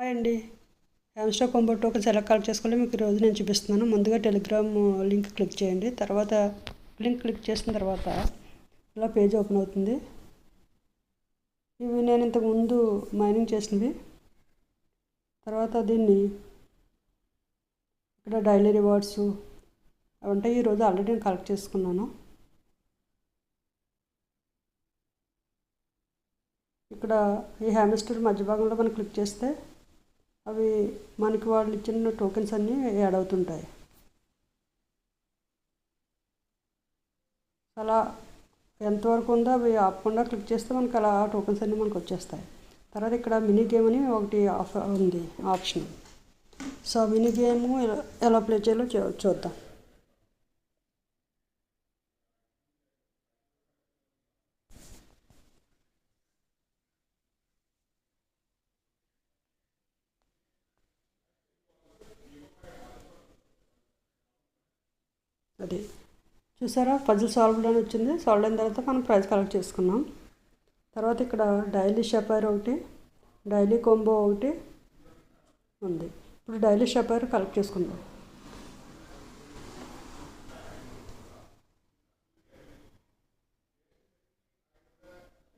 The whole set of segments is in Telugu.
హాయ్ అండి. హ్యామ్స్టర్ కాంబో టోకెన్స్ ఎలా కలెక్ట్ చేసుకోవాలో మీకు ఈరోజు నేను చూపిస్తున్నాను. ముందుగా టెలిగ్రామ్ లింక్ క్లిక్ చేయండి. తర్వాత లింక్ క్లిక్ చేసిన తర్వాత ఇలా పేజ్ ఓపెన్ అవుతుంది. ఇవి నేను ఇంతకుముందు మైనింగ్ చేసినవి. తర్వాత దీన్ని ఇక్కడ డైలీ రివార్డ్స్ అవి ఉంటాయి. ఈరోజు ఆల్రెడీ నేను కలెక్ట్ చేసుకున్నాను. ఇక్కడ ఈ హ్యామ్స్టర్ మధ్య భాగంలో మనం క్లిక్ చేస్తే అవి మనకి వాళ్ళు ఇచ్చిన టోకెన్స్ అన్నీ యాడ్ అవుతుంటాయి. అలా ఎంతవరకు ఉందో అవి ఆపకుండా క్లిక్ చేస్తే మనకి అలా టోకెన్స్ అన్నీ మనకు వచ్చేస్తాయి. తర్వాత ఇక్కడ మినీ గేమ్ అని ఒకటి ఉంది ఆప్షన్. సో మినీ గేమ్ ఎలా ప్లే చేయాలో చూద్దాం. అది చూసారా, పజిల్ సాల్వ్డ్ అని వచ్చింది. సాల్వ్ అయిన తర్వాత మనం ప్రైజ్ కలెక్ట్ చేసుకున్నాం. తర్వాత ఇక్కడ డైలీ షపైర్ ఒకటి, డైలీ కాంబో ఒకటి ఉంది. ఇప్పుడు డైలీ షపైర్ కలెక్ట్ చేసుకుందాం.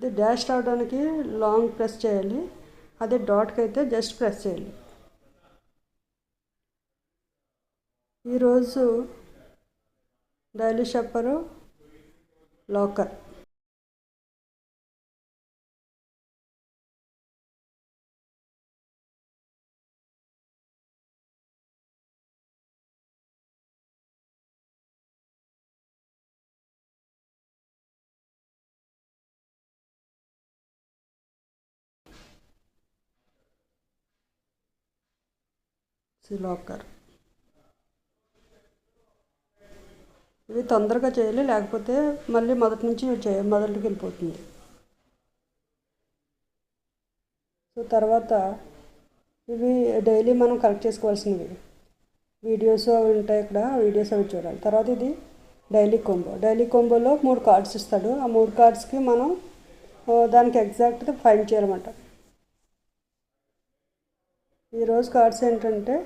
ఇది డాష్ రావడానికి లాంగ్ ప్రెస్ చేయాలి, అదే డాట్కి అయితే జస్ట్ ప్రెస్ చేయాలి. ఈరోజు డైలీ షపరు లాకర్. లాకర్ ఇవి తొందరగా చేయాలి, లేకపోతే మళ్ళీ మొదటి నుంచి మొదటికి వెళ్ళిపోతుంది. సో తర్వాత ఇవి డైలీ మనం కలెక్ట్ చేసుకోవాల్సినవి వీడియోస్ అవి ఉంటాయి. ఇక్కడ వీడియోస్ అవి చూడాలి. తర్వాత ఇది డైలీ కాంబో. డైలీ కాంబోలో 3 కార్డ్స్ ఇస్తాడు. ఆ 3 కార్డ్స్కి మనం దానికి ఎగ్జాక్ట్గా ఫైండ్ చేయాలన్నమాట. ఈరోజు కార్డ్స్ ఏంటంటే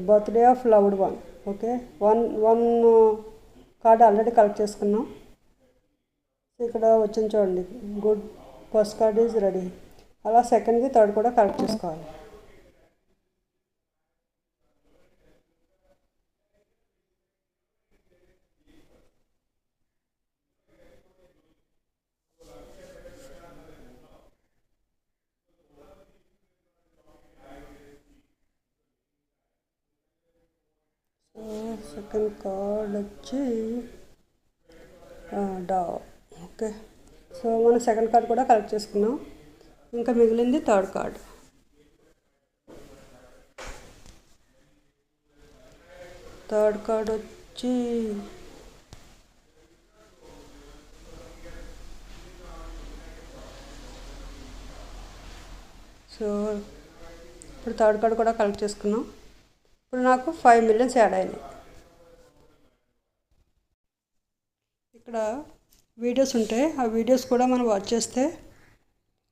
birthday of loved one. Okay, one card already collect చేసుకున్నాం. ఇక్కడ వచ్చింది చూడండి, good first card is ready. అలా సెకండ్ది థర్డ్ కూడా కలెక్ట్ చేసుకోవాలి. సెకండ్ కార్డ్ వచ్చి డావ్. ఓకే, సో మనం సెకండ్ కార్డ్ కూడా కలెక్ట్ చేసుకున్నాం. ఇంకా మిగిలింది థర్డ్ కార్డ్. థర్డ్ కార్డ్ వచ్చి సో ఇప్పుడు థర్డ్ కార్డ్ కూడా కలెక్ట్ చేసుకున్నాం. ఇప్పుడు నాకు 5 మిలియన్స్ యాడ్ అయినాయి. ఇక్కడ వీడియోస్ ఉంటాయి. ఆ వీడియోస్ కూడా మనం వాచ్ చేస్తే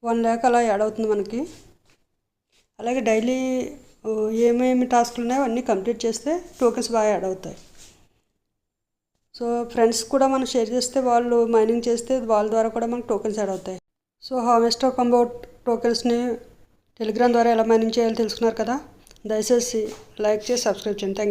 1 lakh అలా యాడ్ అవుతుంది మనకి. అలాగే డైలీ ఏమేమి టాస్క్లు ఉన్నాయో అన్నీ కంప్లీట్ చేస్తే టోకెన్స్ బాగా యాడ్ అవుతాయి. సో ఫ్రెండ్స్ కూడా మనం షేర్ చేస్తే వాళ్ళు మైనింగ్ చేస్తే వాళ్ళ ద్వారా కూడా మనకు టోకెన్స్ యాడ్ అవుతాయి. సో హ్యామ్స్టర్ కాంబో టోకెన్స్ని టెలిగ్రామ్ ద్వారా ఎలా మైనింగ్ చేయాలో తెలుసుకున్నారు కదా. దయచేసి లైక్ చేసి సబ్స్క్రైబ్ చేయండి. Thank you.